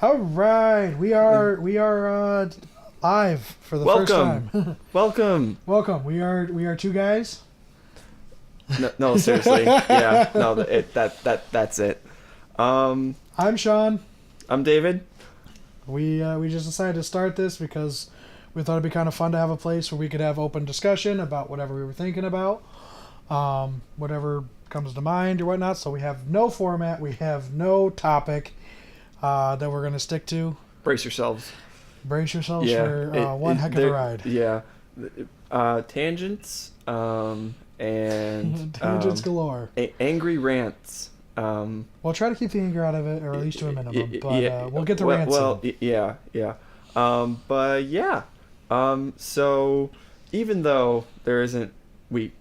All right, we are live for the first Welcome, time. welcome. Welcome. We are two guys. No, seriously. Yeah, no, that's it. Um, I'm Sean. I'm David. We just decided to start this because we thought it'd be kind of fun to have a place where we could have open discussion about whatever we were thinking about, whatever comes to mind or whatnot. So we have no format, we have no topic that we're gonna stick to. Brace yourselves. Brace yourselves Yeah, for one heck of a ride. Yeah, tangents. And Tangents galore. Angry rants. We'll try to keep the anger out of it, or at least to a minimum. But Yeah, we'll get the well, rants well, in. yeah. But yeah. So even though there isn't, we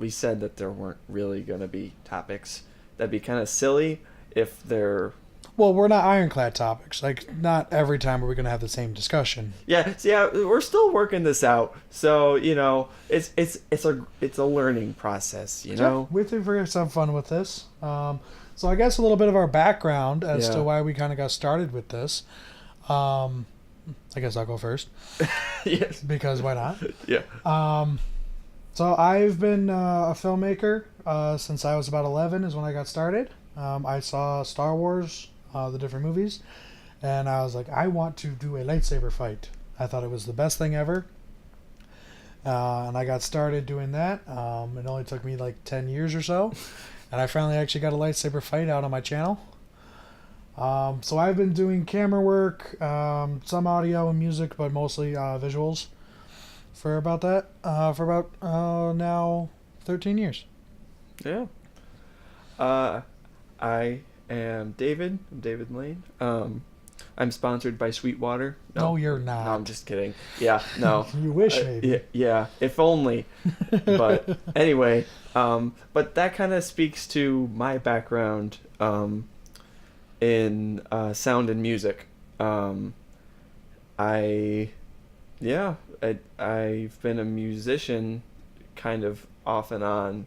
said that there weren't really gonna be topics. That'd be kind of silly if there. Well, we're not ironclad topics. Like, not every time are we going to have the same discussion. Yeah, we're still working this out. So it's a learning process. You know. We think we're going to have fun with this. So I guess a little bit of our background as to why we kind of got started with this. I guess I'll go first. Yes. Because why not? Yeah. So I've been a filmmaker since I was about 11 is when I got started. I saw Star Wars, the different movies, and I was like, I want to do a lightsaber fight. I thought it was the best thing ever. And I got started doing that. It only took me like 10 years or so. And I finally actually got a lightsaber fight out on my channel. So I've been doing camera work, some audio and music, but mostly visuals for about now 13 years. Yeah. I am David. I'm David Lane. I'm sponsored by Sweetwater. No, you're not. No, I'm just kidding. Yeah, no. You wish, maybe. Yeah, if only. But anyway, but that kind of speaks to my background in sound and music. I've been a musician kind of off and on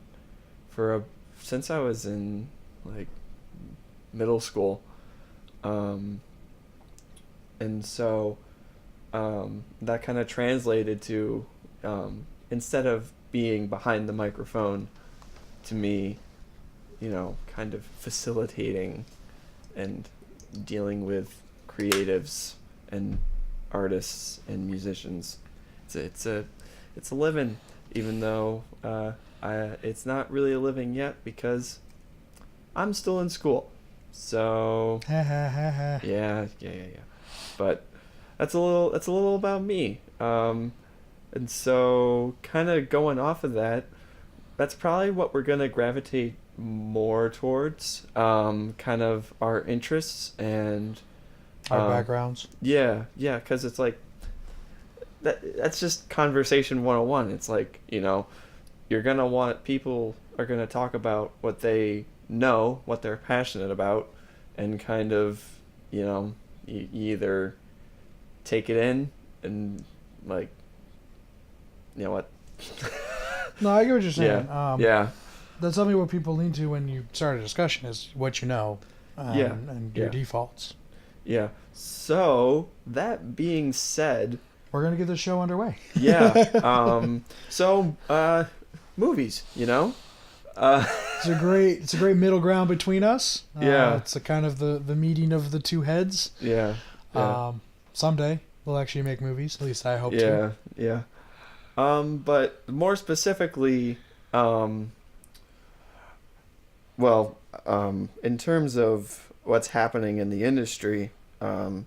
since I was in like middle school. And so that kind of translated to instead of being behind the microphone, to me, kind of facilitating and dealing with creatives and artists and musicians. It's a living, even though it's not really a living yet because I'm still in school. So yeah. But that's a little about me. And so kind of going off of that, that's probably what we're gonna gravitate more towards. Kind of our interests and our backgrounds. Yeah, because it's like that's just conversation 101. It's like, you're gonna want people are gonna talk about what they know, what they're passionate about, and kind of, you either take it in and like, you know what? No, I get what you're saying. Yeah. That's something what people lean to when you start a discussion is what you know, and your defaults. Yeah. So that being said, we're gonna get the show underway. Yeah. So movies, It's a great middle ground between us. Yeah. It's a kind of the meeting of the two heads. Yeah. Someday we'll actually make movies. At least I hope to. Yeah. But more specifically, in terms of what's happening in the industry, there's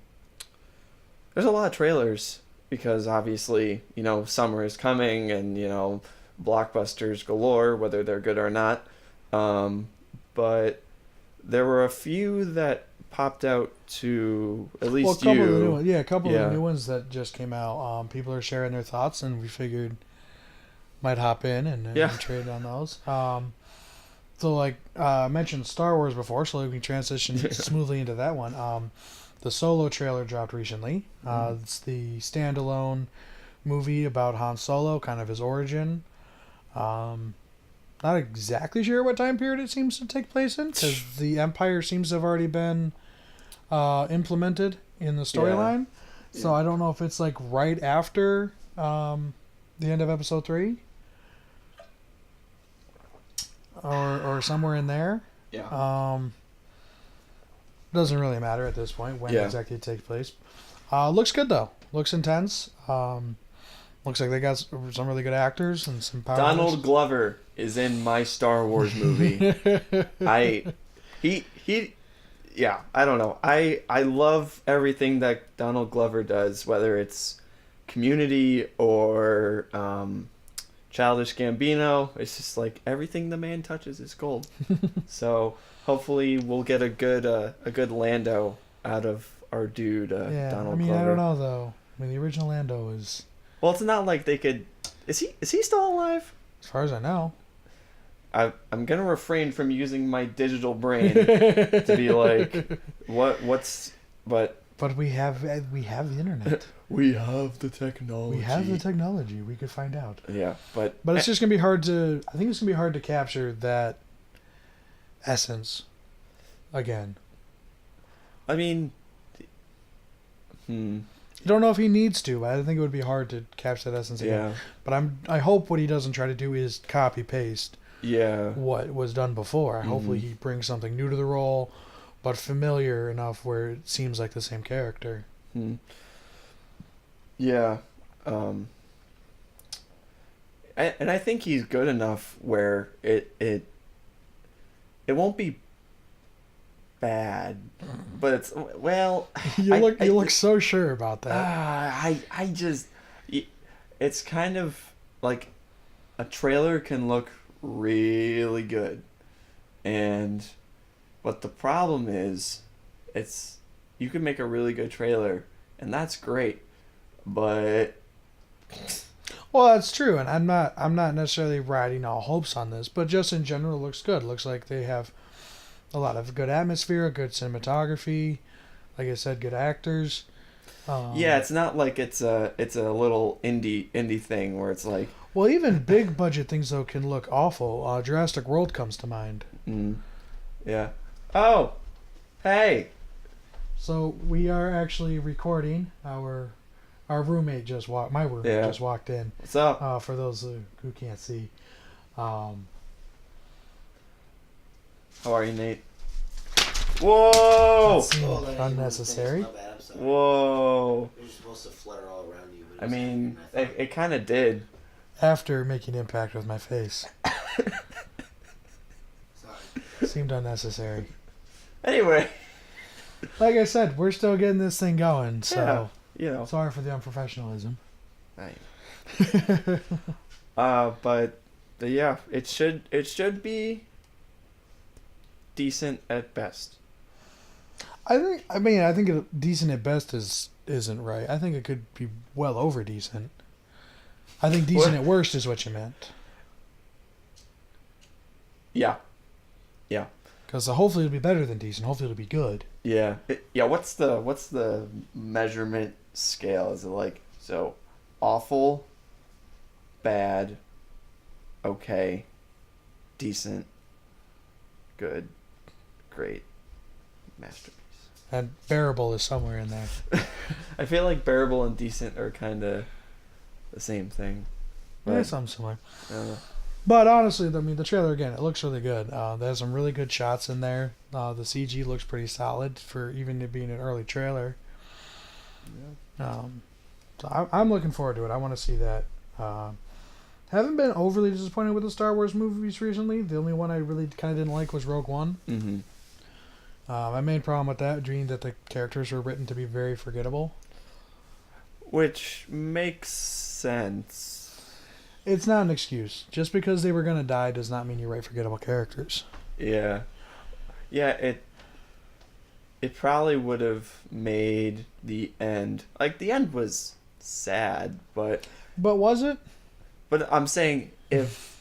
a lot of trailers because obviously, summer is coming and, blockbusters galore, whether they're good or not. But there were a few that popped out to at least a couple of the new ones. Yeah, a couple of the new ones that just came out. People are sharing their thoughts, and we figured might hop in and trade on those. So like I mentioned Star Wars before, so we can transition smoothly into that one. The Solo trailer dropped recently. It's the standalone movie about Han Solo, kind of his origin. Not exactly sure what time period it seems to take place in, because the Empire seems to have already been implemented in the storyline. So I don't know if it's like right after the end of episode 3 or somewhere in there. Yeah. Doesn't really matter at this point when exactly it takes place. Looks good though. Looks intense. Looks like they got some really good actors and some power. Donald Glover is in my Star Wars movie. I don't know. I love everything that Donald Glover does, whether it's Community or Childish Gambino. It's just like everything the man touches is gold. So hopefully we'll get a good Lando out of our dude Donald Glover. I don't know though. I mean, the original Lando is. Well, it's not like they could. Is he still alive? As far as I know. I'm gonna refrain from using my digital brain to be like, But we have the internet. We have the technology. We have the technology. We could find out. Yeah, but it's just gonna be hard to. I think it's gonna be hard to capture that essence again. I mean, You don't know if he needs to, but I think it would be hard to capture that essence again. Yeah. But I hope what he doesn't try to do is copy paste. Yeah. What was done before. Hopefully he brings something new to the role, but familiar enough where it seems like the same character. Yeah. And I think he's good enough where it won't be bad, but it's You look so sure about that. It's kind of like a trailer can look really good, but the problem is you can make a really good trailer and that's great, but well, that's true, and I'm not necessarily riding all hopes on this, but just in general it looks good. It looks like they have a lot of good atmosphere, good cinematography, like I said, good actors. It's not like it's a little indie thing where it's like. Well, even big budget things though can look awful. Jurassic World comes to mind. Yeah. Oh, hey. So we are actually recording. Our roommate just walked. My roommate just walked in. What's up? For those who can't see. How are you, Nate? Whoa! That seemed unnecessary. Whoa! You're supposed to flutter all around you. I mean, it kind of did. After making impact with my face. Sorry. Seemed unnecessary. Anyway. Like I said, we're still getting this thing going, so sorry for the unprofessionalism. Right. But yeah, it should be decent at best. I think decent at best isn't right. I think it could be well over decent. I think decent at worst is what you meant. Yeah. Yeah. Because hopefully it'll be better than decent. Hopefully it'll be good. Yeah. What's the measurement scale? Is it like awful, bad, okay, decent, good, great, masterpiece? And bearable is somewhere in there. I feel like bearable and decent are kind of the same thing. Yeah, something similar. But honestly, I mean, the trailer again, it looks really good. There's some really good shots in there. The CG looks pretty solid for even it being an early trailer. Yeah. So I'm looking forward to it. I want to see that. Haven't been overly disappointed with the Star Wars movies recently. The only one I really kind of didn't like was Rogue One. Mm-hmm. My main problem with that being that the characters were written to be very forgettable. Which makes sense. It's not an excuse. Just because they were going to die does not mean you write forgettable characters. Yeah. Yeah, it probably would have made the end... Like, the end was sad, but... But was it? But I'm saying, if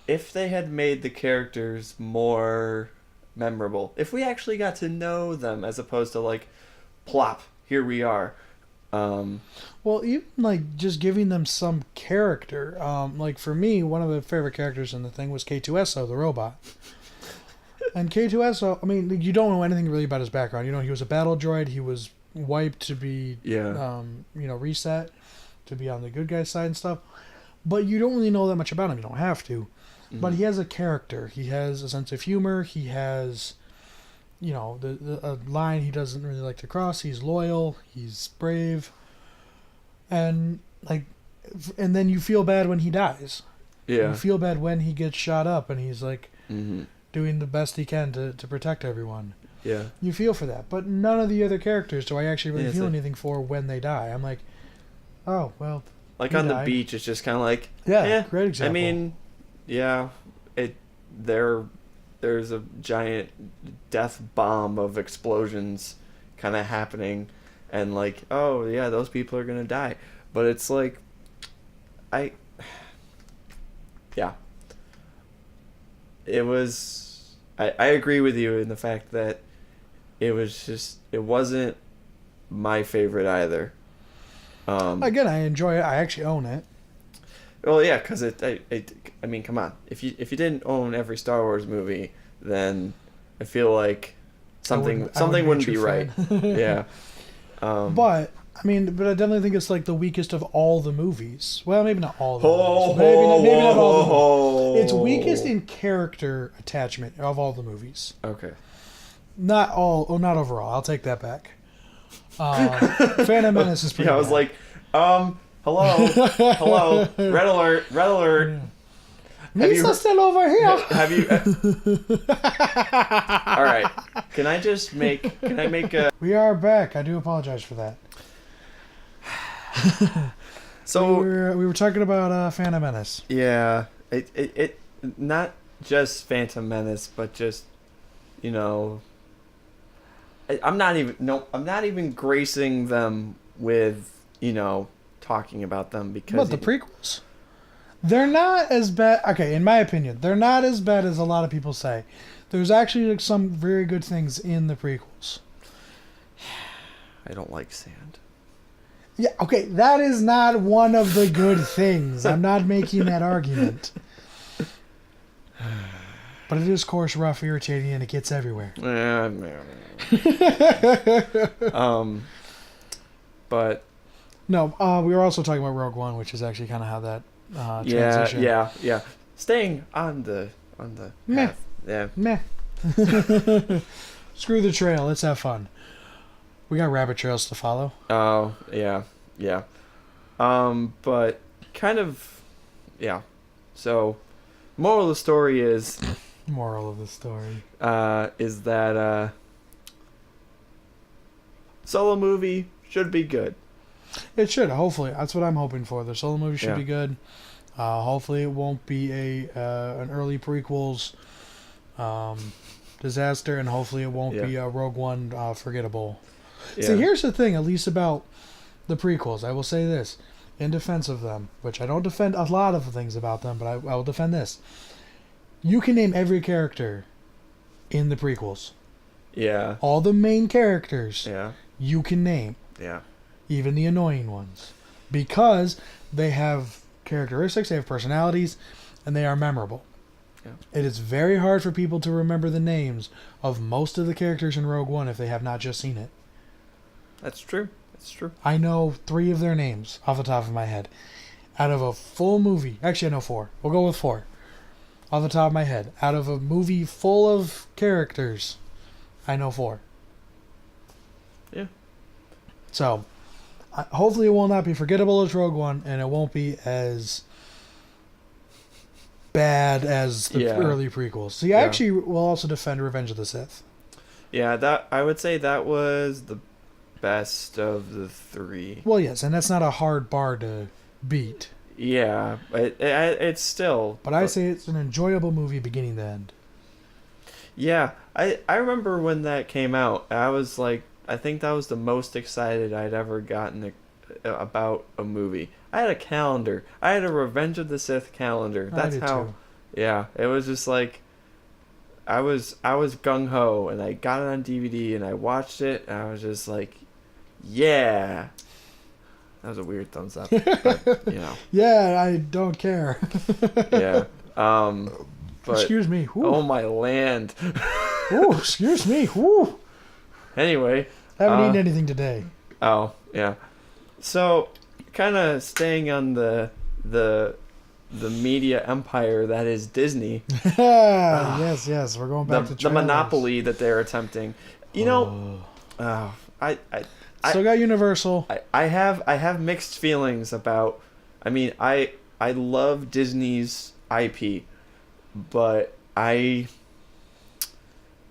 they had made the characters more memorable, if we actually got to know them as opposed to, like, plop, here we are... Well, even like just giving them some character. Like for me, one of the favorite characters in the thing was K2SO, the robot. And K2SO, I mean, you don't know anything really about his background. You know, he was a battle droid. He was wiped to be, reset to be on the good guy's side and stuff. But you don't really know that much about him. You don't have to. Mm-hmm. But he has a character. He has a sense of humor. He has, a line he doesn't really like to cross. He's loyal. He's brave. And, and then you feel bad when he dies. Yeah. You feel bad when he gets shot up and he's, mm-hmm. doing the best he can to protect everyone. Yeah. You feel for that. But none of the other characters do I actually really feel like, anything for when they die. I'm like, oh, well. Like on the beach, it's just kind of like, great example. I mean, yeah, there's a giant death bomb of explosions kind of happening, and like, oh yeah, those people are gonna die. But it's like, it was. I agree with you in the fact that it wasn't my favorite either. Again, I enjoy it. I actually own it. Well, yeah, because I mean, come on. If you didn't own every Star Wars movie, then I feel like something wouldn't be right. Yeah. But I definitely think it's like the weakest of all the movies. Well, maybe not all the movies. Maybe not all the movies. It's weakest in character attachment of all the movies. Okay. Not overall. I'll take that back. Phantom Menace is pretty bad. I was like, hello, red alert. Yeah. Misa's still over here. Have you? All right. Can I make a? We are back. I do apologize for that. So we were talking about Phantom Menace. Yeah, it not just Phantom Menace, but just I'm not even gracing them with talking about them because. What, the prequels? They're not as bad. Okay, in my opinion, they're not as bad as a lot of people say. There's actually some very good things in the prequels. I don't like sand. Yeah, okay, that is not one of the good things. I'm not making that argument. But it is, of course, rough, irritating, and it gets everywhere. But no, we were also talking about Rogue One, which is actually kind of how that transition. Yeah. Staying on the Meh. path. Yeah. Meh. Screw the trail. Let's have fun. We got rabbit trails to follow. Oh, yeah. But kind of, yeah. So, moral of the story is... Moral of the story. Is that solo movie should be good. It should, hopefully. That's what I'm hoping for. The solo movie should be good. Hopefully it won't be an early prequels disaster, and hopefully it won't be a Rogue One forgettable. Yeah. See, here's the thing, at least about the prequels. I will say this, in defense of them, which I don't defend a lot of things about them, but I will defend this. You can name every character in the prequels. Yeah. All the main characters. Yeah. You can name. Yeah. Even the annoying ones. Because they have characteristics, they have personalities, and they are memorable. Yeah. It is very hard for people to remember the names of most of the characters in Rogue One if they have not just seen it. That's true. I know 3 of their names off the top of my head. Out of a full movie. Actually, I know 4. We'll go with 4. Off the top of my head. Out of a movie full of characters, I know 4. Yeah. So, hopefully it will not be forgettable as Rogue One, and it won't be as bad as the early prequels. See, I actually will also defend Revenge of the Sith. Yeah, I would say that was the best of the 3. Well, yes, and that's not a hard bar to beat. Yeah, it's still... But I say it's an enjoyable movie beginning to end. Yeah, I remember when that came out, I was like, I think that was the most excited I'd ever gotten about a movie. I had a calendar. I had a Revenge of the Sith calendar. That's how... Too. Yeah, it was just like... I was gung-ho, and I got it on DVD, and I watched it, and I was just like, yeah... That was a weird thumbs up. But, Yeah, I don't care. Yeah. But, excuse me. Whew. Oh, my land. Ooh, excuse me. Ooh. Anyway. I haven't eaten anything today. Oh, yeah. So, kind of staying on the media empire that is Disney. Yes. We're going back to the trailers. monopoly that they're attempting. You know, I still got Universal. I have mixed feelings about. I mean, I love Disney's IP, but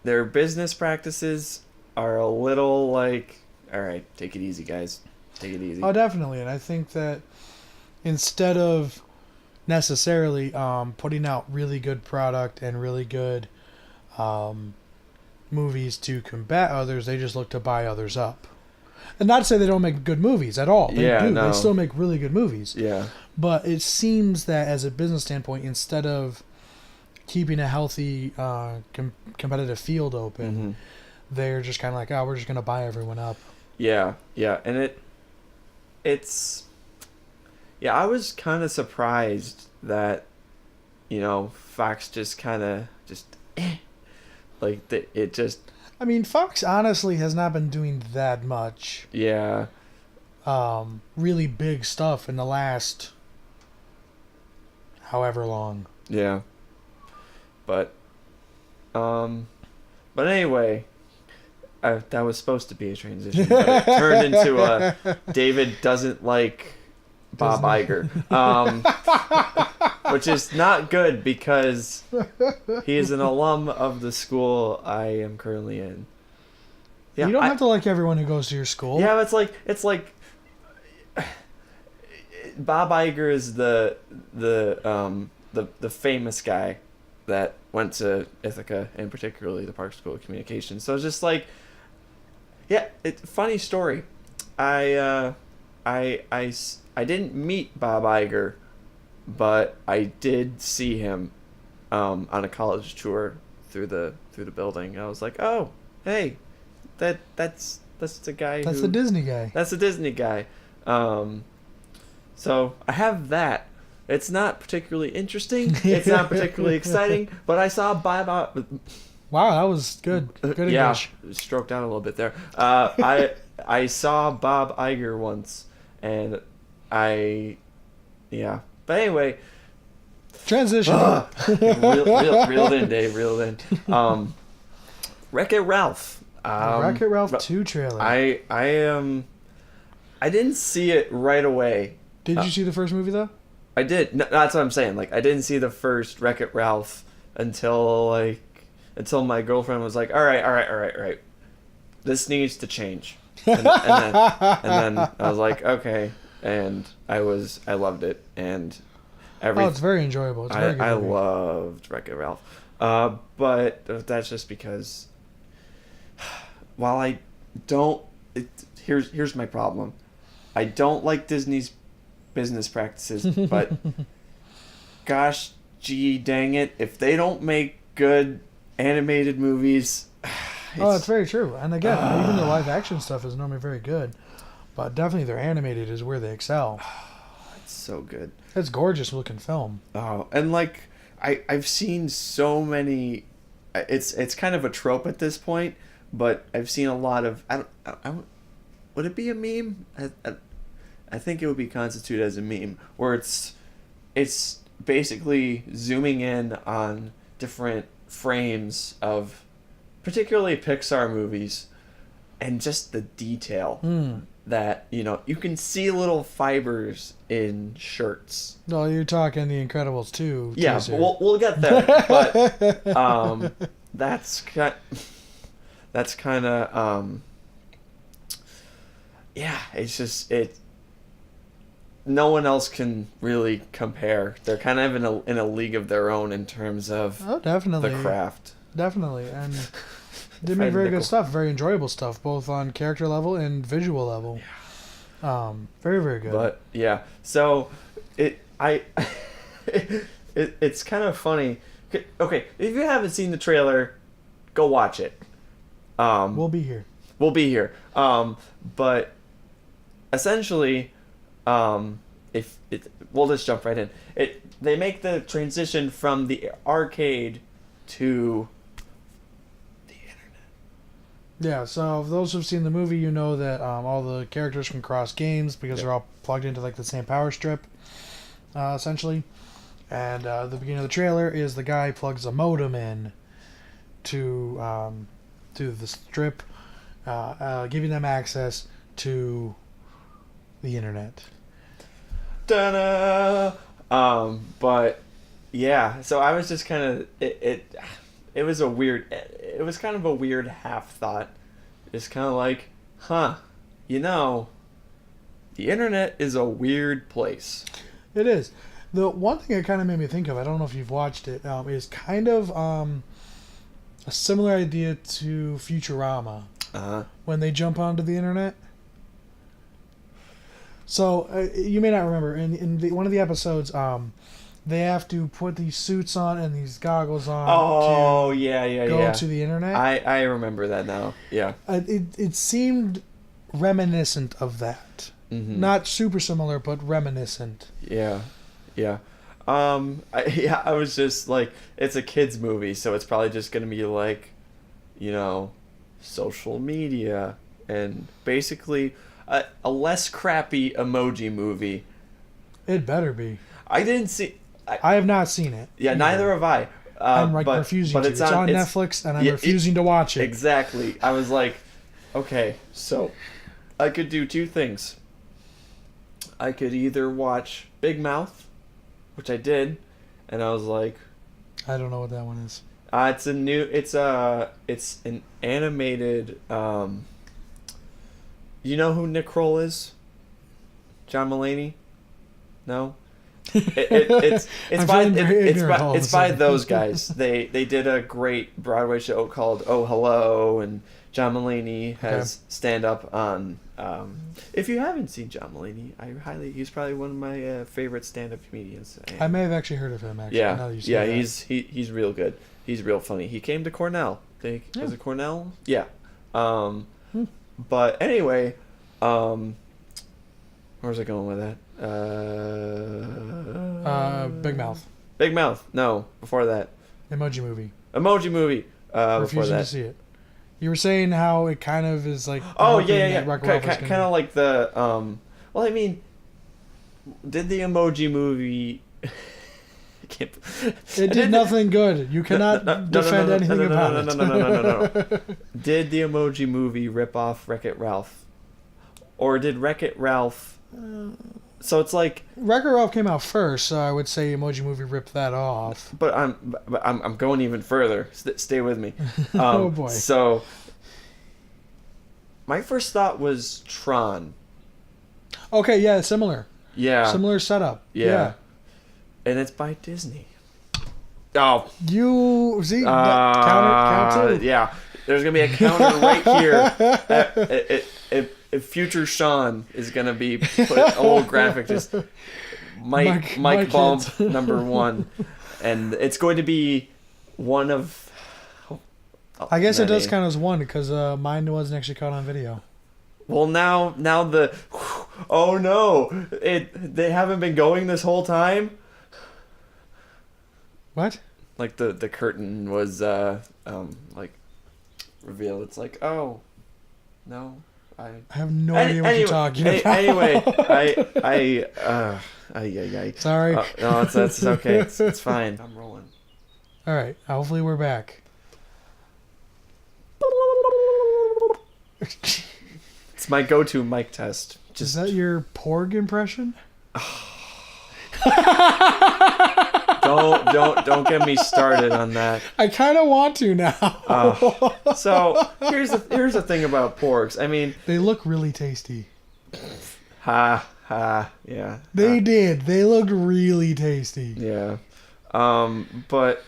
their business practices are a little like, all right, take it easy, guys. Take it easy. Oh, definitely. And I think that instead of necessarily putting out really good product and really good movies to combat others, they just look to buy others up. And not to say they don't make good movies at all. They do. No. They still make really good movies. Yeah. But it seems that as a business standpoint, instead of keeping a healthy competitive field open, they're just kind of like, oh, we're just going to buy everyone up. Yeah. And it's... Yeah, I was kind of surprised that, Fox just kind of like, it just... I mean, Fox honestly has not been doing that much. Yeah. Really big stuff in the last however long. Yeah. But anyway, that was supposed to be a transition, but it turned into a David doesn't like Bob Iger, which is not good because he is an alum of the school I am currently in. Yeah, you don't have to like everyone who goes to your school. Yeah, it's like Bob Iger is the famous guy that went to Ithaca and particularly the Park School of Communications. So it's just like, yeah, funny story. I didn't meet Bob Iger, but I did see him on a college tour through the building. I was like, oh, hey, that's the guy. That's the Disney guy. That's the Disney guy. So I have that. It's not particularly interesting. It's not particularly exciting. But I saw Bob. Wow, that was good. Good English. Yeah, stroked out a little bit there. I saw Bob Iger once, and yeah. But anyway. Transition. Reeled in, Dave. Reeled in. Wreck-It Ralph. Wreck-It Ralph 2 trailer. I didn't see it right away. Did you see the first movie though? I did. No, that's what I'm saying. Like, I didn't see the first Wreck-It Ralph until my girlfriend was like, all right. This needs to change. And then I was like, okay. And I loved it. And it's very enjoyable. It's very good. I loved Wreck-It Ralph. But that's just because while I don't, here's my problem. I don't like Disney's business practices, but gosh, gee, dang it, if they don't make good animated movies, that's very true. And again, even the live action stuff is normally very good, but definitely their animated is where they excel. It's so good. It's gorgeous looking film. Oh, and like I've seen so many. It's kind of a trope at this point, but I've seen a lot of. I don't. Would it be a meme? I think it would be constituted as a meme where it's basically zooming in on different frames of particularly Pixar movies and just the detail that, you can see little fibers in shirts. No, you're talking The Incredibles 2. Yeah, teaser. we'll get there. But that's kind of yeah, it's just no one else can really compare. They're kind of in a league of their own in terms of definitely the craft. Definitely, and they make very good stuff, very enjoyable stuff, both on character level and visual level. Yeah. Very, very good. But yeah, so it's kind of funny. Okay, if you haven't seen the trailer, go watch it. We'll be here. But essentially, we'll just jump right in. They make the transition from the arcade to the Yeah, so those who've seen the movie, you know that all the characters can cross games because they're all plugged into like the same power strip, essentially. And the beginning of the trailer is the guy plugs a modem in to the strip, giving them access to the internet. Ta-da! But yeah, so I was just kind of it was kind of a weird half thought. It's kind of like, the internet is a weird place. It is. The one thing it kind of made me think of, I don't know if you've watched it, is kind of a similar idea to Futurama. When they jump onto the internet. So you may not remember in one of the episodes, they have to put these suits on and these goggles on. Oh, to go to the internet. I remember that now. Yeah. It seemed reminiscent of that. Mm-hmm. Not super similar, but reminiscent. Yeah. I was just like, it's a kids movie, so it's probably just gonna be like, social media and basically a less crappy emoji movie. It better be. I didn't see. I have not seen it. Yeah, neither have I. I'm refusing to. It's on Netflix, and I'm refusing to watch it. Exactly. I was like, okay, so I could do two things. I could either watch Big Mouth, which I did, and I was like, I don't know what that one is. It's an animated. You know who Nick Kroll is? John Mulaney? No. It's by those guys. They did a great Broadway show called Oh Hello, and John Mulaney has stand up on. If you haven't seen John Mulaney, he's probably one of my favorite stand up comedians. I may have actually heard of him. Actually, yeah, he's real good. He's real funny. He came to Cornell. Was it Cornell? Yeah. But anyway, where was I going with that? Big Mouth. Big Mouth. No, before that. Emoji Movie. Refusing before that. To see it. You were saying how it kind of is like. Oh yeah. Kind of like the. Well, I mean, did the Emoji Movie? It did nothing good. You cannot defend anything about it. No. Did the Emoji Movie rip off Wreck-It Ralph, or did Wreck-It Ralph? So it's like Wreck-It Ralph came out first, so I would say Emoji Movie ripped that off. But I'm going even further. Stay with me. Oh boy. So my first thought was Tron. Okay, yeah, similar. Yeah. Similar setup. Yeah. And it's by Disney. Oh. You see? Count two. Yeah. There's going to be a counter right here. If future Sean is going to be put old graphic, just Mike Bump #1. And it's going to be one of... I guess many. It does count as one because mine wasn't actually caught on video. Well, now the... Oh no! They haven't been going this whole time? What? Like the curtain was like revealed. It's like, oh no, I have no idea what you're talking about. Anyway, Sorry. No, it's okay. It's fine. I'm rolling. All right. Hopefully we're back. It's my go-to mic test. Is that your Porg impression? Don't get me started on that. I kind of want to now. So here's the thing about porgs. I mean, they look really tasty. Yeah. They did. They looked really tasty. Yeah. But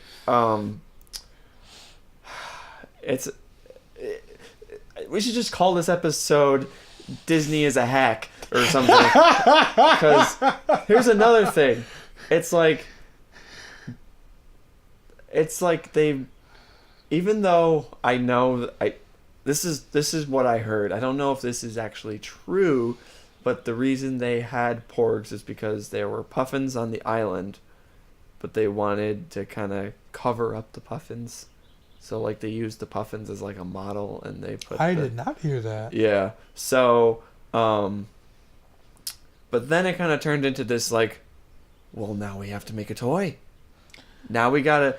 we should just call this episode "Disney is a Hack" or something. Because here's another thing. It's like they, even though I know this is what I heard. I don't know if this is actually true, but the reason they had porgs is because there were puffins on the island, but they wanted to kind of cover up the puffins, So like they used the puffins as like a model, and they put. I did not hear that. Yeah. So, but then it kind of turned into this like, well, now we have to make a toy. Now we gotta.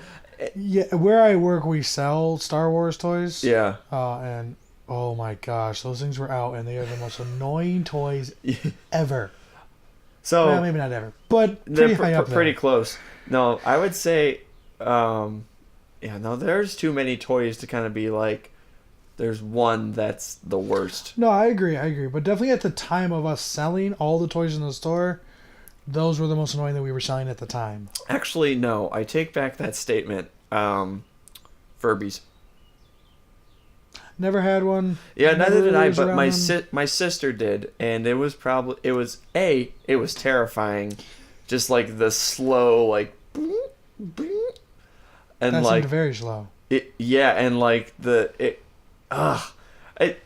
Yeah, where I work, we sell Star Wars toys. Yeah. And oh my gosh, those things were out, and they are the most annoying toys ever. So well, maybe not ever, but they're pretty high up there. pretty close. No, I would say, yeah, no, there's too many toys to kind of be like, there's one that's the worst. No, I agree, but definitely at the time of us selling all the toys in the store, those were the most annoying that we were selling at the time. Actually, no, I take back that statement. Furbies. Never had one. Yeah, neither did I, was but around my them. my sister did, and it was terrifying, just like the slow like, and That like seemed very slow. and like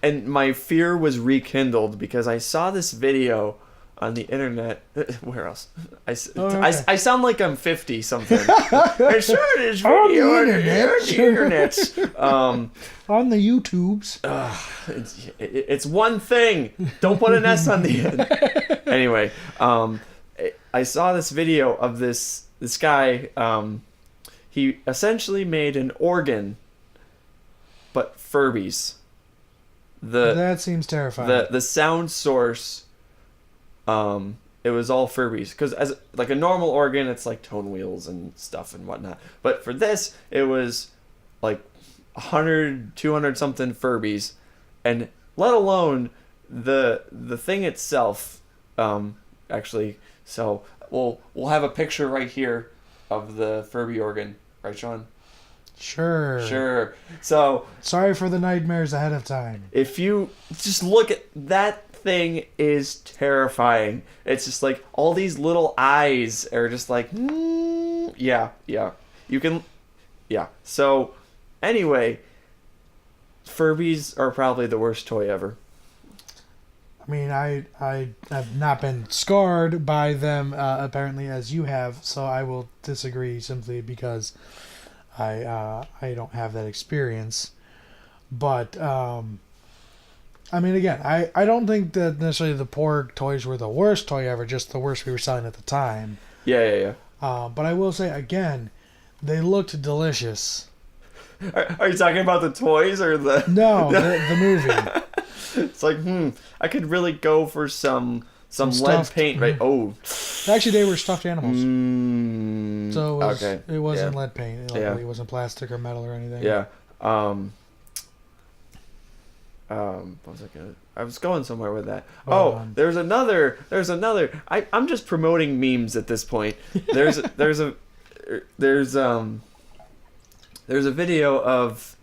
and my fear was rekindled because I saw this video on the internet. Where else? Okay. I sound like I'm 50 something. I saw this video on the internet. On the YouTubes. It's one thing. Don't put an S on the end. Anyway, I saw this video of this guy. He essentially made an organ, but Furbies. That seems terrifying. The sound source. It was all Furbies, because as like a normal organ, it's like tone wheels and stuff and whatnot. But for this, it was like 100, 200 something Furbies, and let alone the thing itself. Actually, so we'll have a picture right here of the Furby organ, right, Sean? Sure. So sorry for the nightmares ahead of time. if you just look at that thing, is terrifying. It's just like all these little eyes are just like, yeah. You can, yeah. So anyway, Furbies are probably the worst toy ever. I mean, I have not been scarred by them apparently as you have, so I will disagree simply because I don't have that experience. But I mean, again, I don't think that necessarily the Porg toys were the worst toy ever, just the worst we were selling at the time. Yeah. But I will say again, they looked delicious. Are you talking about the toys or the? No, the movie. It's like, I could really go for some lead stuffed- paint, right? Oh. Actually, they were stuffed animals. So it wasn't Yeah. lead paint. It wasn't plastic or metal or anything. Yeah. What was I gonna? I was going somewhere with that. There's another. I'm just promoting memes at this point. There's a video of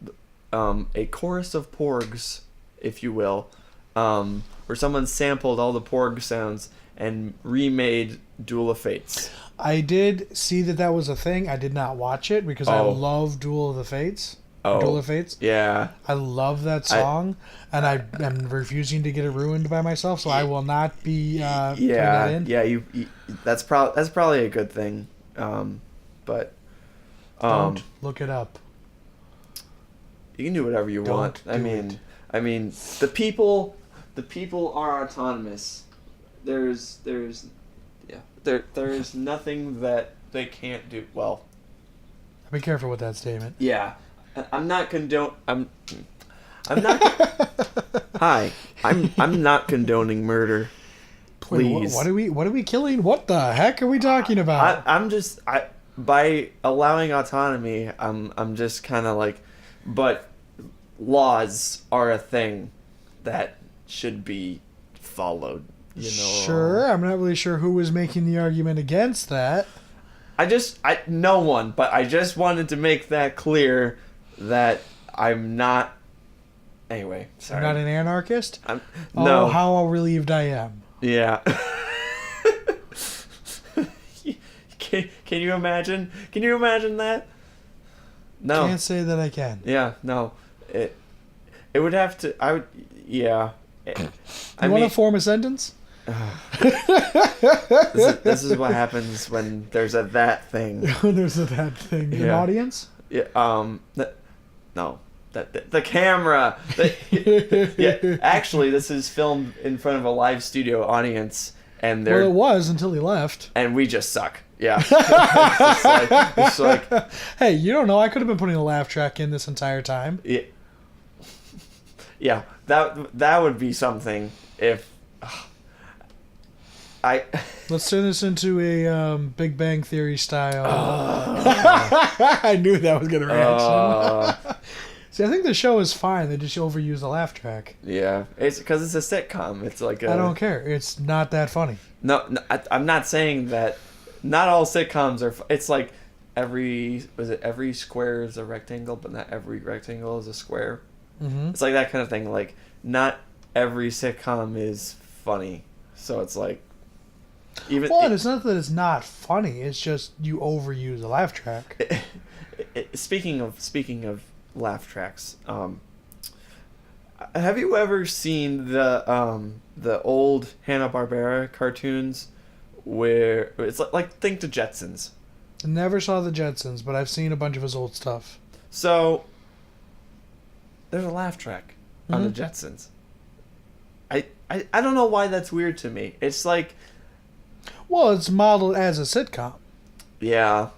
a chorus of porgs, if you will, where someone sampled all the porg sounds and remade Duel of Fates. I did see that was a thing. I did not watch it because I love Duel of the Fates. Duel of Fates. Yeah. I love that song, and I am refusing to get it ruined by myself, so I will not be putting that in. Yeah, you that's probably a good thing. But Don't look it up. you can do whatever you want. I mean, the people are autonomous. There's nothing that they can't do. Well, Be careful with that statement. yeah. I'm not not I'm not condoning murder. Please. Wait, what are we killing? What the heck are we talking about? I'm just by allowing autonomy, I'm just kind of like, but laws are a thing that should be followed. You know. Sure, I'm not really sure who was making the argument against that. No one, but I just wanted to make that clear that I'm not. Anyway, sorry. You're not an anarchist? No. Oh, how relieved I am. Yeah. Can you imagine? Can you imagine that? No. Can't say that I can. Yeah, no. It would have to. I would. Yeah. You want to form a sentence? This is what happens when there's a that thing. There's a that thing. An audience? Yeah. no. The camera. Yeah, actually, this is filmed in front of a live studio audience, and Well, it was until he left. and we just suck. Yeah, it's like Hey, you don't know. I could have been putting a laugh track in this entire time. yeah, yeah. That would be something if I. Let's turn this into a Big Bang Theory style. I knew that was gonna reaction. See, I think the show is fine. They just overuse the laugh track. Yeah, it's because it's a sitcom. It's like I don't care. It's not that funny. No, I'm not saying that. Not all sitcoms are. It's like every square is a rectangle, but not every rectangle is a square. Mm-hmm. It's like that kind of thing. Like not every sitcom is funny, so it's like even. Well, it's not that it's not funny. It's just you overuse a laugh track. Speaking of laugh tracks, have you ever seen the old Hanna-Barbera cartoons where it's like think the Jetsons? I never saw the Jetsons, but I've seen a bunch of his old stuff. So there's a laugh track on the Mhm. Jetsons. I don't know why that's weird to me. It's like, Well, it's modeled as a sitcom. yeah,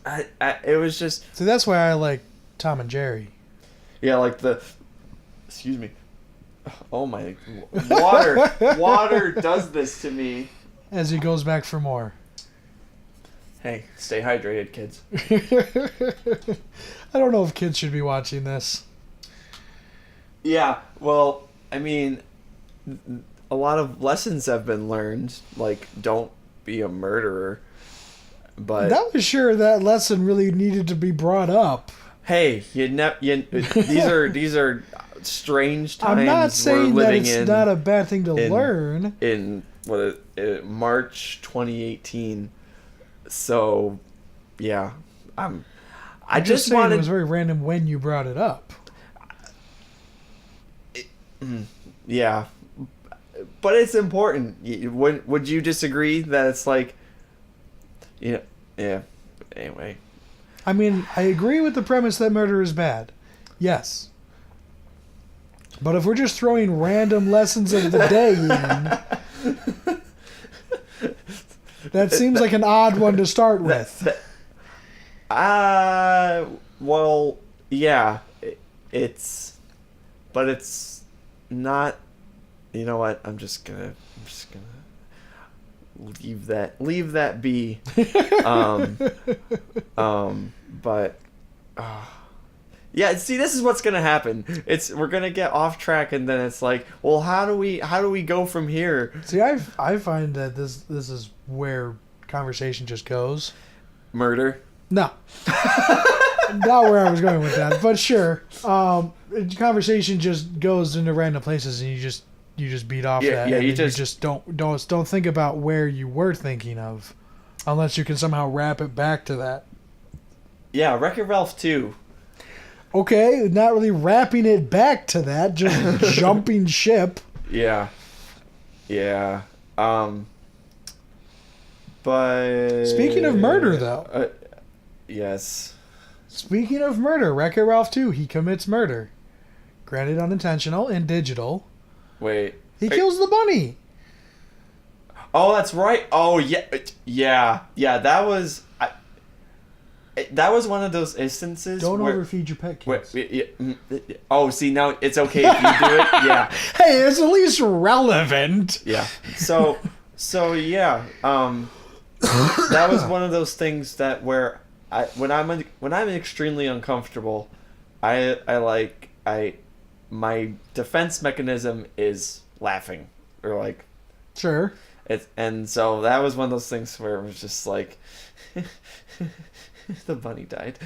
it was just, See, that's why I like Tom and Jerry. yeah, like excuse me, oh my, water does this to me. As he goes back for more. Hey, stay hydrated, kids. I don't know if kids should be watching this. Yeah, well, I mean, a lot of lessons have been learned, like don't be a murderer. But That was sure that lesson really needed to be brought up. hey, these are strange times I'm not we're saying that living it's in. not a bad thing to in- learn. In March 2018. So, yeah, I I'm just saying wanted. it was very random when you brought it up. Yeah, but it's important. Would you disagree that it's like, yeah. Anyway, I mean, I agree with the premise that murder is bad. Yes. But if we're just throwing random lessons of the day in, that seems like an odd one to start with. well, yeah, but it's not. You know what? I'm just gonna leave that be. But yeah, see, this is what's gonna happen. We're gonna get off track, and then it's like, well, how do we go from here? See, I find that this is where conversation just goes. Murder. No. Not where I was going with that, but sure. Conversation just goes into random places, and you just beat off that. Yeah, and you then just don't think about where you were thinking of, unless you can somehow wrap it back to that. Yeah, Wreck-It Ralph 2. Okay, not really wrapping it back to that, just jumping ship. Yeah. But Speaking of murder, though. Yes. Speaking of murder, Wreck-It Ralph 2, he commits murder. Granted unintentional and digital. Wait. He kills the bunny. Oh, that's right. Oh, yeah. That was one of those instances. Don't where, overfeed your pet kids. oh, see, now it's okay if you do it. Yeah. Hey, it's at least relevant. Yeah. So yeah. That was one of those things that where when I'm extremely uncomfortable, my defense mechanism is laughing or like. Sure. And so that was one of those things where it was just like, the bunny died.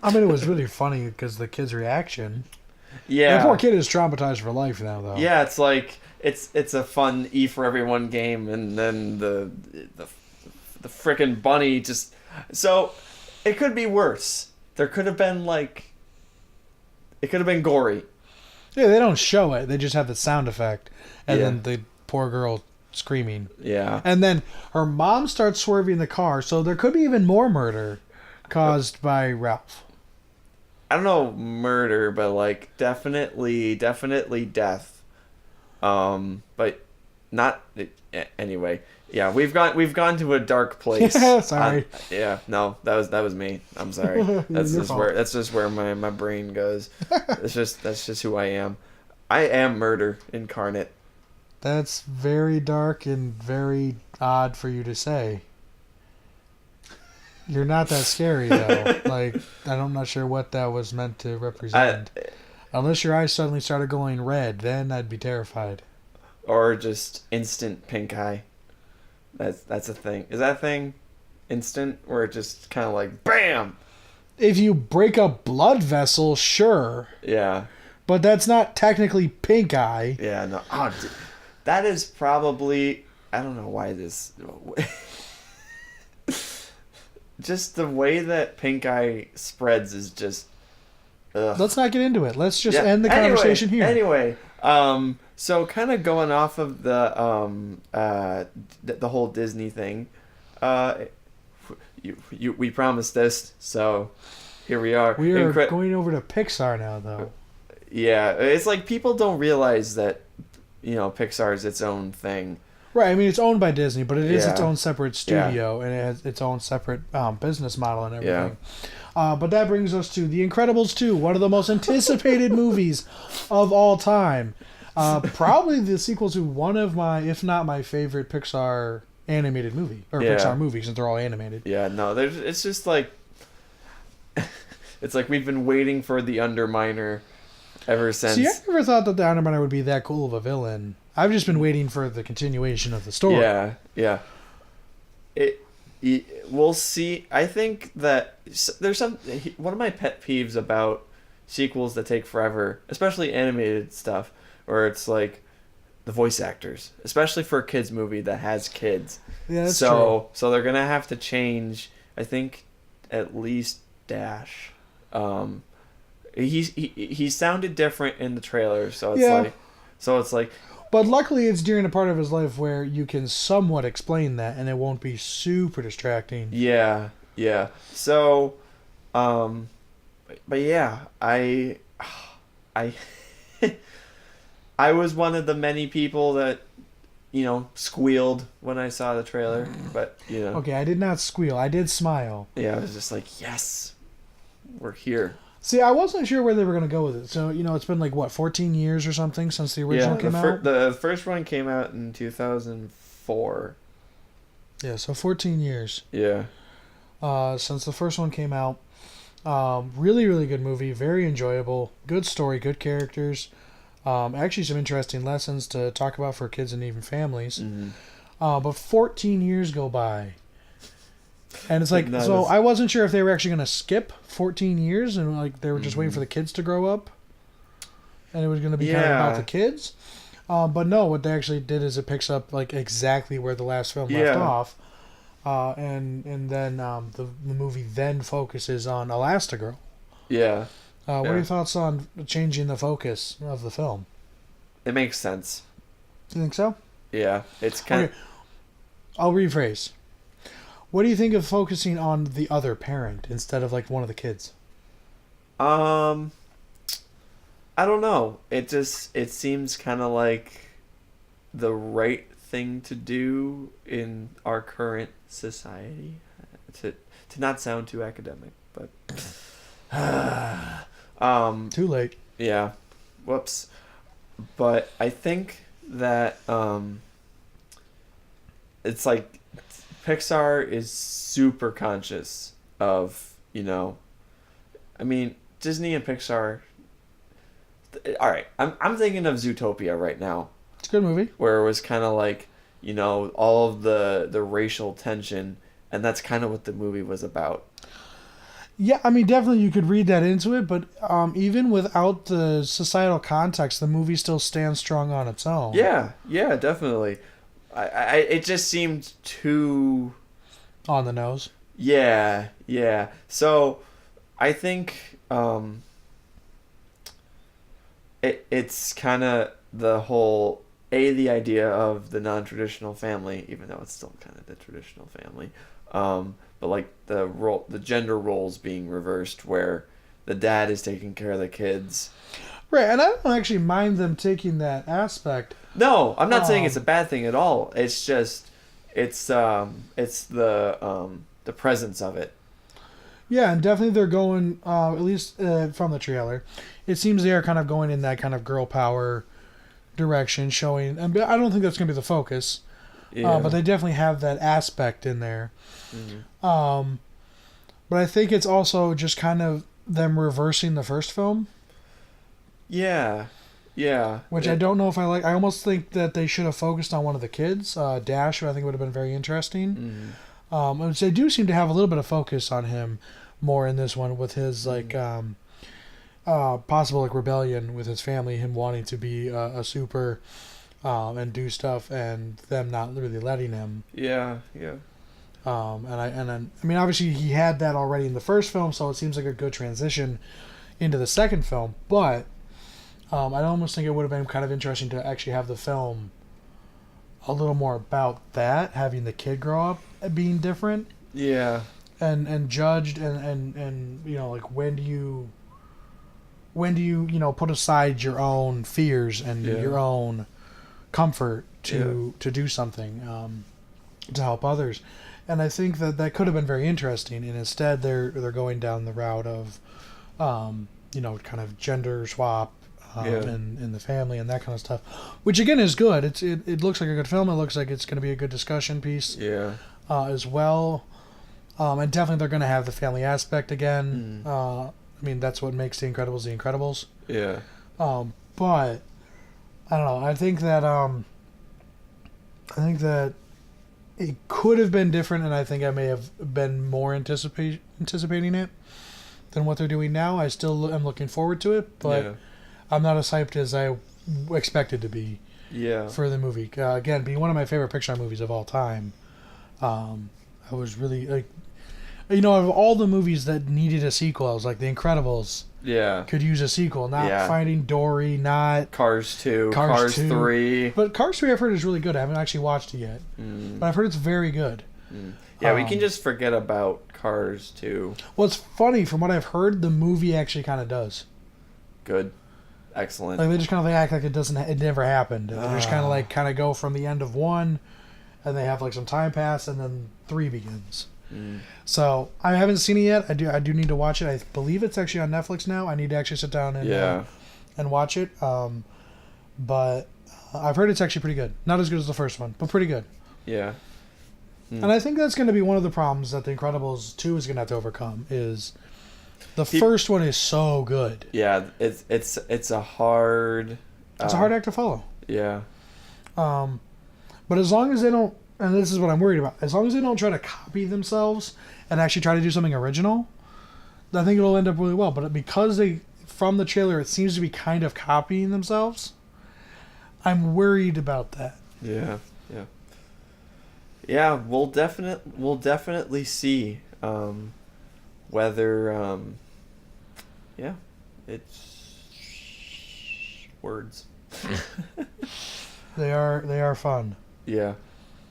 I mean, it was really funny because the kid's reaction. Yeah. The poor kid is traumatized for life now, though. Yeah, it's like it's a fun E for everyone game, and then the frickin' bunny just. So it could be worse. There could have been it could have been gory. Yeah, they don't show it. They just have the sound effect, and Yeah. then the poor girl screaming. Yeah. And then her mom starts swerving the car, so there could be even more murder caused by Ralph. I don't know murder, but like definitely death. But not anyway. Yeah, we've gone to a dark place. Sorry. No, that was me. I'm sorry. That's just where my brain goes. That's just who I am. I am murder incarnate. That's very dark and very odd for you to say. You're not that scary though. Like I'm not sure what that was meant to represent. Unless your eyes suddenly started glowing red, then I'd be terrified. Or just instant pink eye. That's a thing. Is that a thing? Instant, where it just kind of like bam. If you break a blood vessel, sure. Yeah. But that's not technically pink eye. Yeah. No. Oh, dude. That is probably. I don't know why this. Just the way that pink eye spreads is just. Ugh. Let's not get into it. Let's just end the conversation here. Anyway, so kind of going off of the whole Disney thing, we promised this, so here we are. We are going over to Pixar now, though. Yeah, it's like people don't realize that, Pixar is its own thing. Right, I mean, it's owned by Disney, but it is its own separate studio, and it has its own separate business model and everything. Yeah. But that brings us to The Incredibles 2, one of the most anticipated movies of all time. Probably the sequel to one of my, if not my favorite Pixar animated movie, or Pixar movie, since they're all animated. Yeah, no, it's just like, it's like we've been waiting for the Underminer ever since. See, I never thought that the Underminer would be that cool of a villain. I've just been waiting for the continuation of the story. Yeah. We'll see. I think that there's one of my pet peeves about sequels that take forever, especially animated stuff, where it's like the voice actors, especially for a kids movie that has kids. Yeah, that's true. So they're gonna have to change. I think at least Dash. He sounded different in the trailer, so it's like. But luckily, it's during a part of his life where you can somewhat explain that, and it won't be super distracting. Yeah. So, but yeah, I I was one of the many people that, squealed when I saw the trailer, but Okay, I did not squeal. I did smile. Yeah, I was just like, yes, we're here. See, I wasn't sure where they were going to go with it. So, it's been like, 14 years or something since the original came out? The first one came out in 2004. Yeah, so 14 years. Yeah. Since the first one came out. Really, really good movie. Very enjoyable. Good story, good characters. Actually, some interesting lessons to talk about for kids and even families. Mm-hmm. But 14 years go by. And it's like, so I wasn't sure if they were actually going to skip 14 years and like they were just waiting for the kids to grow up. And it was going to be kind of about the kids. But no, what they actually did is it picks up like exactly where the last film left off. And then the movie then focuses on Elastigirl. Yeah. What are your thoughts on changing the focus of the film? It makes sense. You think so? Yeah. It's kind of... I'll rephrase. What do you think of focusing on the other parent instead of like one of the kids? I don't know. It seems kind of like the right thing to do in our current society. To not sound too academic, but too late. Yeah. Whoops. But I think that it's like Pixar is super conscious of, I mean, Disney and Pixar. All right, I'm thinking of Zootopia right now. It's a good movie. Where it was kind of like, all of the racial tension, and that's kind of what the movie was about. Yeah, I mean, definitely you could read that into it, but even without the societal context, the movie still stands strong on its own. Yeah, definitely. It just seemed too... On the nose? Yeah. So, I think it's kind of the whole... the idea of the non-traditional family, even though it's still kind of the traditional family. But like the gender roles being reversed, where the dad is taking care of the kids. Right, and I don't actually mind them taking that aspect. No, I'm not saying it's a bad thing at all. It's just it's the presence of it. Yeah, and definitely they're going, at least from the trailer, it seems they are kind of going in that kind of girl power direction, showing, and I don't think that's going to be the focus, but they definitely have that aspect in there. Mm-hmm. But I think it's also just kind of them reversing the first film. Yeah. Which I don't know if I like. I almost think that they should have focused on one of the kids, Dash, who I think would have been very interesting. Mm-hmm. Which they do seem to have a little bit of focus on him more in this one with his like possible like rebellion with his family, him wanting to be a super and do stuff, and them not really letting him. Yeah. I mean, obviously he had that already in the first film, so it seems like a good transition into the second film. But I almost think it would have been kind of interesting to actually have the film a little more about that, having the kid grow up being different. Yeah. And judged and you know, like when do you put aside your own fears and your own comfort to do something to help others. And I think that could have been very interesting, and instead they're going down the route of kind of gender swap in the family and that kind of stuff, which again is good. It looks like a good film. It looks like it's going to be a good discussion piece as well. And definitely they're going to have the family aspect again. I mean, that's what makes The Incredibles The Incredibles. Yeah. But I don't know. I think that it could have been different, and I think I may have been more anticipating it than what they're doing now. I still am looking forward to it, but I'm not as hyped as I expected to be for the movie. Again, being one of my favorite Pixar movies of all time, I was really like, of all the movies that needed a sequel, I was like, The Incredibles could use a sequel. Not Finding Dory, not Cars 2, Cars 3. But Cars 3 I've heard is really good. I haven't actually watched it yet. But I've heard it's very good. Yeah, we can just forget about Cars 2. Well, it's funny. From what I've heard, the movie actually kind of does. Good. Excellent. Like, they just kind of act like it never happened. They just kind of go from the end of 1, and they have like some time pass, and then 3 begins. So I haven't seen it yet. I do need to watch it. I believe it's actually on Netflix now. I need to actually sit down and watch it. But I've heard it's actually pretty good. Not as good as the first one, but pretty good. Yeah. And I think that's going to be one of the problems that The Incredibles 2 is going to have to overcome. Is the first one is so good. Yeah, it's a hard. It's a hard act to follow. Yeah. But as long as they don't. And this is what I'm worried about. As long as they don't try to copy themselves and actually try to do something original, I think it'll end up really well. But because from the trailer, it seems to be kind of copying themselves, I'm worried about that. Yeah. We'll definitely see whether it's words. They are fun. Yeah.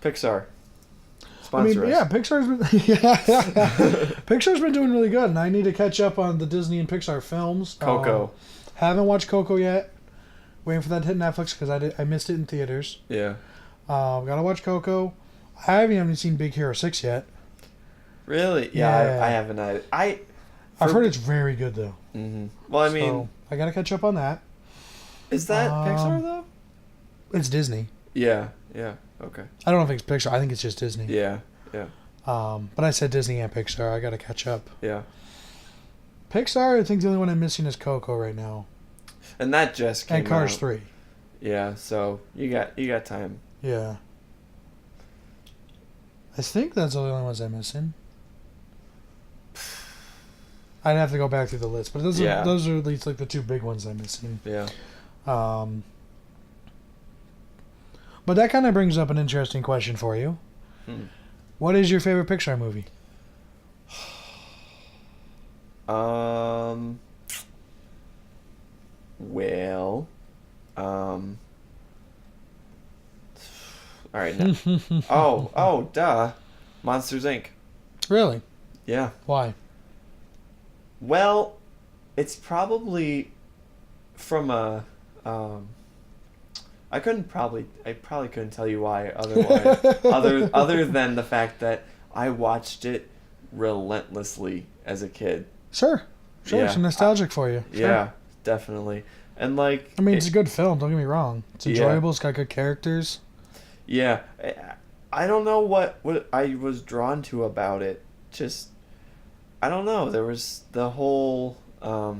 Pixar. Sponsor us. Yeah, Pixar's been doing really good, and I need to catch up on the Disney and Pixar films. Coco. Haven't watched Coco yet. Waiting for that to hit Netflix because I missed it in theaters. Yeah. Gotta watch Coco. I haven't even seen Big Hero 6 yet. Really? Yeah. I haven't either. I've heard it's very good though. Mm-hmm. Well, I mean, so I gotta catch up on that. Is that Pixar though? It's Disney. Yeah. Okay. I don't know if it's Pixar. I think it's just Disney. Yeah. But I said Disney and Pixar. I gotta catch up. Yeah. Pixar, I think the only one I'm missing is Coco right now. And that just came out. And Cars 3. Yeah, so you got time. Yeah. I think that's the only ones I'm missing. I'd have to go back through the list, but those are at least like the 2 big ones I'm missing. Yeah. But that kind of brings up an interesting question for you. What is your favorite Pixar movie? Well, all right. No. Duh. Monsters Inc. Really? Yeah. Why? Well, it's probably from a I probably couldn't tell you why otherwise other than the fact that I watched it relentlessly as a kid. Sure. Yeah. It's nostalgic for you. Sure. Yeah, definitely. And like, I mean, it's a good film. Don't get me wrong. It's enjoyable. Yeah. It's got good characters. Yeah, I don't know what I was drawn to about it. Just, I don't know. There was the whole. I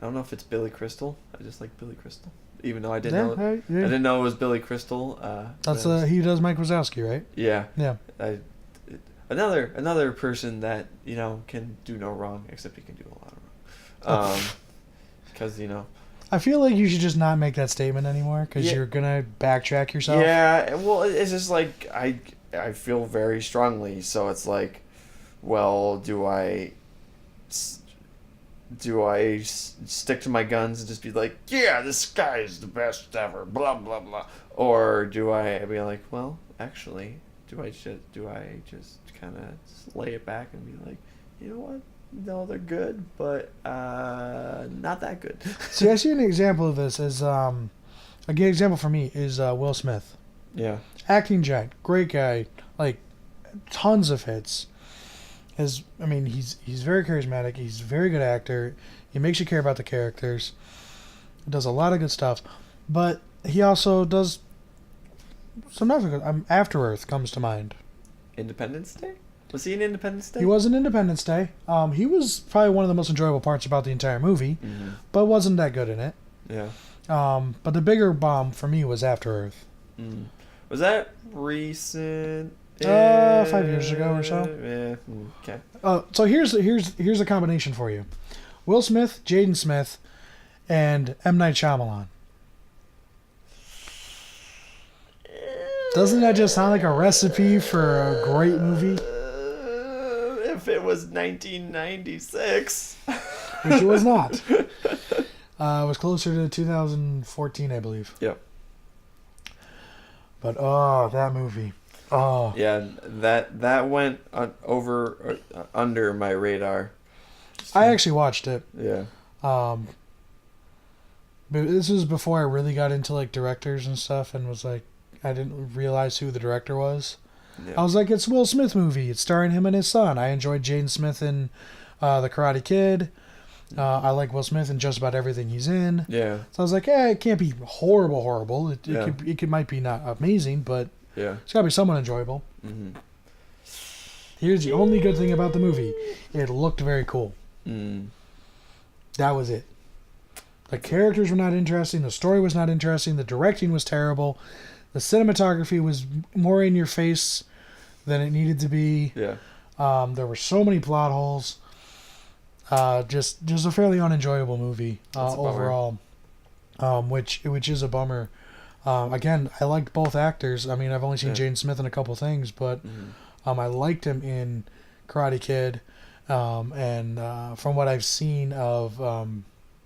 don't know if it's Billy Crystal. I just like Billy Crystal, even though I didn't know. I didn't know it was Billy Crystal. That's he does Mike Wazowski, right? Yeah. Yeah. Another person that can do no wrong, except he can do a lot of wrong. Because I feel like you should just not make that statement anymore because you're gonna backtrack yourself. Yeah, well, it's just like I feel very strongly, so it's like, well, do I stick to my guns and just be like, yeah, this guy is the best ever, blah blah blah, or do I be like, well, actually, do I just kind of lay it back and be like, you know what? No, they're good, but not that good. See, I see an example of this as a good example for me is Will Smith. Yeah. Acting giant, great guy, like tons of hits. He's very charismatic. He's a very good actor. He makes you care about the characters. He does a lot of good stuff, but he also does some other good. After Earth comes to mind. Independence Day? Was he in Independence Day? He was in Independence Day. He was probably one of the most enjoyable parts about the entire movie, but wasn't that good in it. Yeah. But the bigger bomb for me was After Earth. Mm. Was that recent? 5 years ago or so. Yeah. Okay. So here's a combination for you: Will Smith, Jaden Smith, and M.Night Shyamalan. Doesn't that just sound like a recipe for a great movie? If it was 1996. Which it was not. It was closer to 2014, I believe. Yep. But that movie. Oh. Yeah, that went under my radar. I actually watched it. Yeah. But this was before I really got into like directors and stuff, and was like, I didn't realize who the director was. Yeah. I was like, it's Will Smith movie. It's starring him and his son. I enjoyed Jaden Smith in The Karate Kid. I like Will Smith in just about everything he's in. Yeah. So I was like, it can't be horrible. It might be not amazing, but it's got to be somewhat enjoyable. Mm-hmm. Here's the only good thing about the movie. It looked very cool. Mm. That was it. The characters were not interesting. The story was not interesting. The directing was terrible. The cinematography was more in your face than it needed to be. Yeah. There were so many plot holes. Just a fairly unenjoyable movie overall. Which is a bummer. Again, I liked both actors. I mean, I've only seen Jaden Smith in a couple things, but I liked him in Karate Kid. And from what I've seen of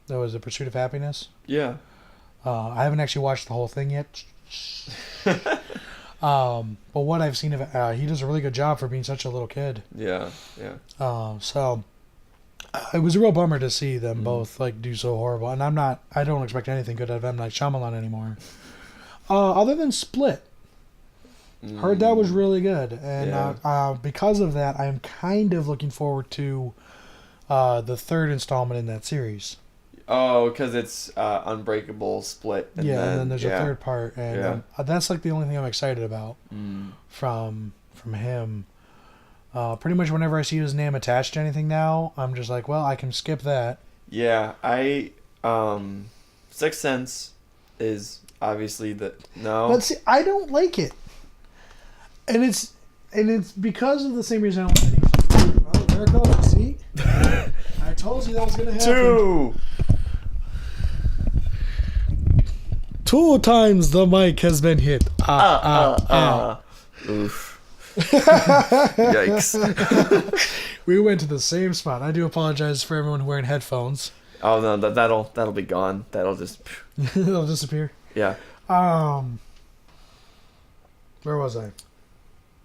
there was A Pursuit of Happiness. Yeah. I haven't actually watched the whole thing yet. But what I've seen of it, he does a really good job for being such a little kid. Yeah. So it was a real bummer to see them both like do so horrible. And I don't expect anything good out of M. Night Shyamalan anymore. Other than Split. Heard that was really good. And because of that, I'm kind of looking forward to the third installment in that series. Oh, because it's Unbreakable, Split. And then there's a third part. And that's like the only thing I'm excited about from him. Pretty much whenever I see his name attached to anything now, I'm just like, well, I can skip that. Yeah, Sixth Sense is obviously no. But see, I don't like it. And it's because of the same reason I don't like it. Oh, there it goes. See? I told you that was going to happen. 2 times the mic has been hit. Oof. Yikes. We went to the same spot. I do apologize for everyone wearing headphones. Oh no, that'll be gone. That'll just it'll disappear. Yeah. Where was I?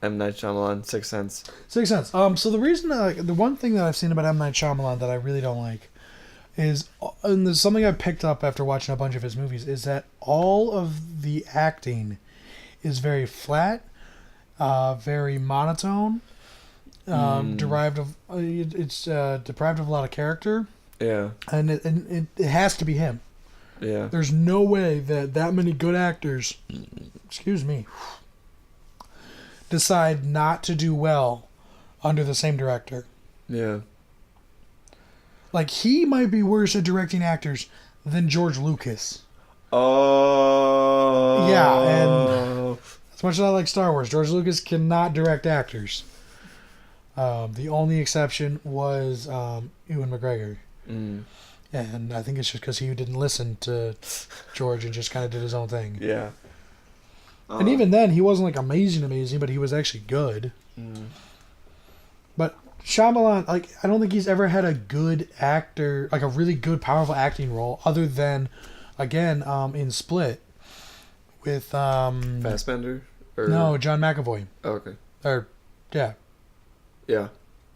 M. Night Shyamalan, Sixth Sense. Sixth Sense. So the reason, the one thing that I've seen about M. Night Shyamalan that I really don't like is, and there's something I picked up after watching a bunch of his movies, is that all of the acting is very flat, very monotone, derived of it's deprived of a lot of character. Yeah. And it has to be him. Yeah. There's no way that many good actors, excuse me, decide not to do well under the same director. Yeah. Like, he might be worse at directing actors than George Lucas. Oh. Yeah, and as much as I like Star Wars, George Lucas cannot direct actors. The only exception was Ewan McGregor. And I think it's just because he didn't listen to George and just kind of did his own thing. Yeah. And even then, he wasn't like amazing, but he was actually good. But Shyamalan, like, I don't think he's ever had a good actor, like a really good, powerful acting role, other than, again, in Split with Fassbender? Or... No, John McAvoy. Oh, okay. Or yeah,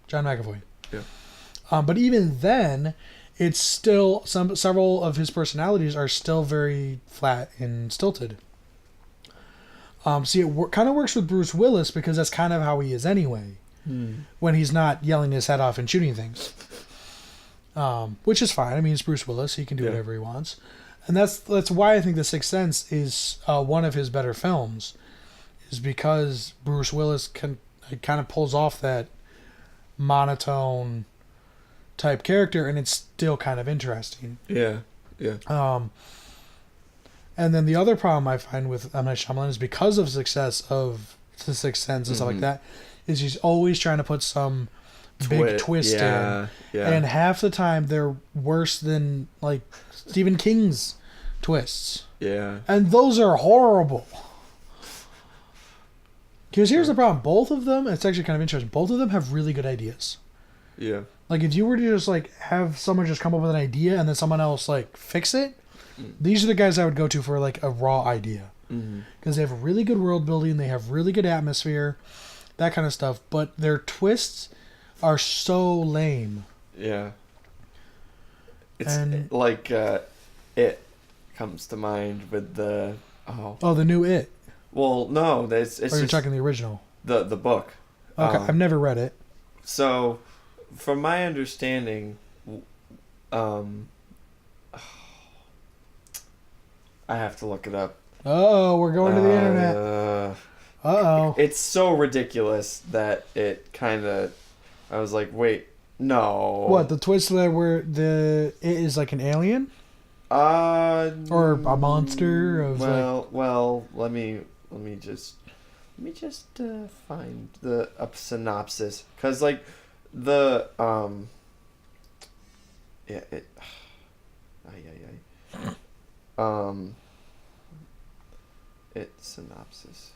John McAvoy. Yeah. But even then, it's still several of his personalities are still very flat and stilted. See, it kind of works with Bruce Willis because that's kind of how he is anyway. When he's not yelling his head off and shooting things, which is fine. I mean, it's Bruce Willis; he can do whatever he wants, and that's why I think The Sixth Sense is one of his better films, is because Bruce Willis kind of pulls off that monotone type character, and it's still kind of interesting. Yeah. And then the other problem I find with M. Night Shyamalan is because of success of The Sixth Sense and stuff like that, is he's always trying to put some big twist in. Yeah. And half the time they're worse than like Stephen King's twists. Yeah. And those are horrible. Because here's the problem. Both of them, it's actually kind of interesting, both of them have really good ideas. Yeah. Like, if you were to just like have someone just come up with an idea and then someone else like fix it, these are the guys I would go to for like a raw idea. Because they have really good world building, they have really good atmosphere, that kind of stuff, but their twists are so lame. Yeah. It's like It comes to mind with the the new It. Well, no, it's Or you're talking the original? The book. Okay, I've never read it. So, from my understanding, I have to look it up. We're going to the internet. It's so ridiculous that it kind of... I was like, wait, no. What, the twist that where it is like an alien? Or a monster of let me just find the synopsis, because like the synopsis.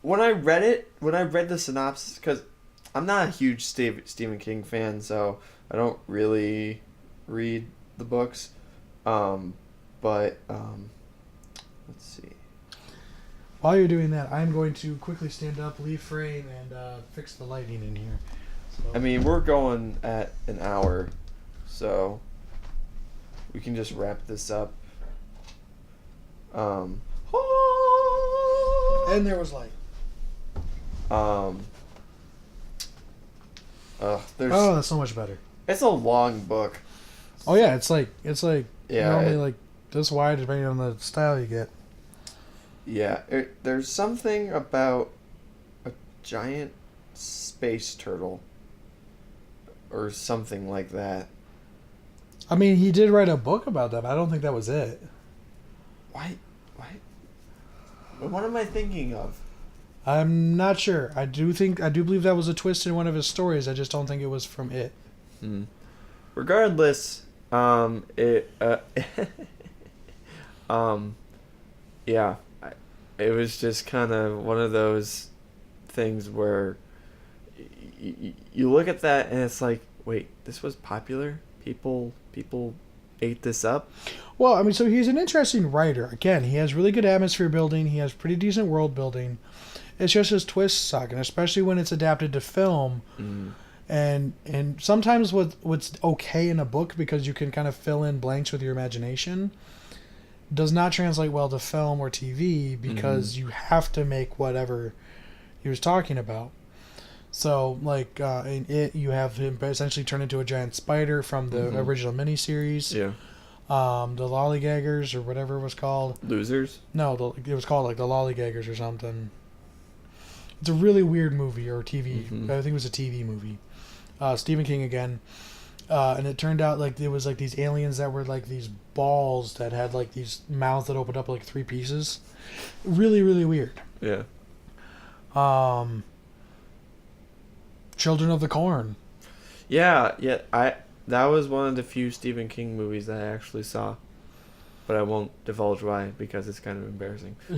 When I read the synopsis, because I'm not a huge Stephen King fan, so I don't really read the books. But let's see. While you're doing that, I'm going to quickly stand up, leave frame, and fix the lighting in here. So. I mean, we're going at an hour, so we can just wrap this up. And there was light. That's so much better. It's a long book. Oh yeah, it's like normally like this wide, depending on the style you get. Yeah, there's something about a giant space turtle or something like that. I mean, he did write a book about that, but I don't think that was it. Why? What am I thinking of? I'm not sure. I do believe that was a twist in one of his stories. I just don't think it was from it. Regardless, yeah, it was just kind of one of those things where you look at that and it's like, wait, this was popular? People ate this up. Well, I mean, so he's an interesting writer. Again, he has really good atmosphere building. He has pretty decent world building. It's just his twists suck, and especially when it's adapted to film. Mm. And sometimes what's okay in a book because you can kind of fill in blanks with your imagination does not translate well to film or TV because you have to make whatever he was talking about. So, like, in it, you have him essentially turn into a giant spider from the original miniseries. Yeah. The Lollygaggers, or whatever it was called. Losers? No, it was called, like, the Lollygaggers or something. It's a really weird movie, or TV. I think it was a TV movie. Stephen King again. And it turned out, like, it was, like, these aliens that were, like, these balls that had, like, these mouths that opened up, like, 3 pieces. Really, really weird. Yeah. Children of the Corn. Yeah, that was one of the few Stephen King movies that I actually saw. But I won't divulge why, because it's kind of embarrassing. I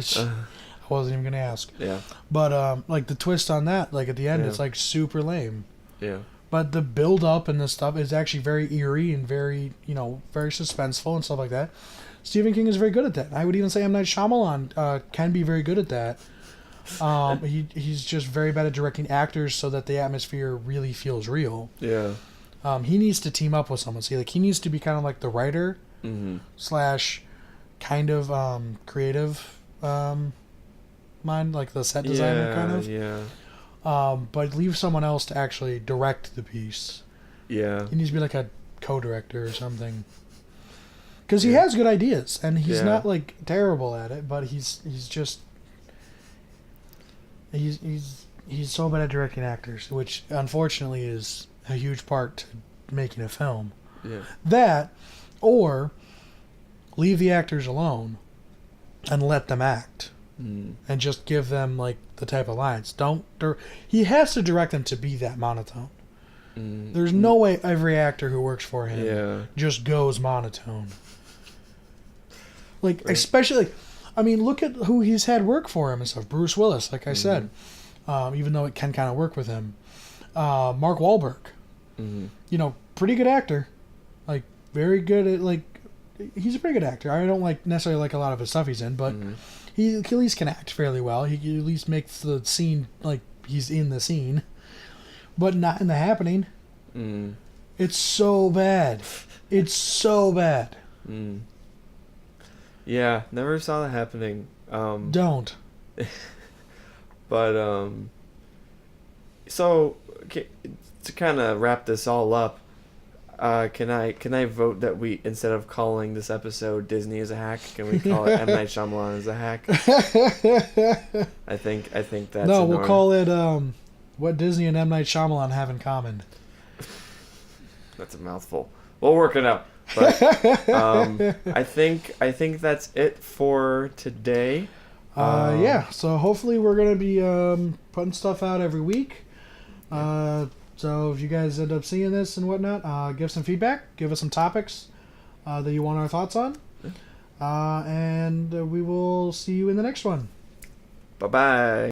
wasn't even going to ask. Yeah. But, like, the twist on that, like, at the end, it's, like, super lame. Yeah. But the build-up and the stuff is actually very eerie and very, very suspenseful and stuff like that. Stephen King is very good at that. I would even say M. Night Shyamalan can be very good at that. He's just very bad at directing actors so that the atmosphere really feels real. Yeah. He needs to team up with someone. See, like, he needs to be kind of like the writer / kind of creative mind, like the set designer kind of. Yeah. But leave someone else to actually direct the piece. Yeah. He needs to be like a co-director or something. Because he has good ideas, and he's not, like, terrible at it, but he's so bad at directing actors, which unfortunately is a huge part to making a film. Yeah. That, or leave the actors alone and let them act. And just give them, like, the type of lines. He has to direct them to be that monotone. There's no way every actor who works for him just goes monotone. Like, especially, like, I mean, look at who he's had work for him and stuff. Bruce Willis, like I said, even though it can kind of work with him. Mark Wahlberg, pretty good actor, like, very good at, like, he's a pretty good actor. I don't necessarily like a lot of his stuff he's in, but he at least can act fairly well. He can at least make the scene like he's in the scene, but not in The Happening. It's so bad. It's so bad. Yeah, never saw that happening. Don't. But so to kind of wrap this all up, can I vote that we, instead of calling this episode Disney is a hack, can we call it M. Night Shyamalan is a hack? I think that's no. We'll call it what Disney and M. Night Shyamalan have in common. That's a mouthful. We'll work it out. But I think that's it for today. So hopefully we're gonna be putting stuff out every week. So if you guys end up seeing this and whatnot, give some feedback, give us some topics that you want our thoughts on, and we will see you in the next one. Bye-bye.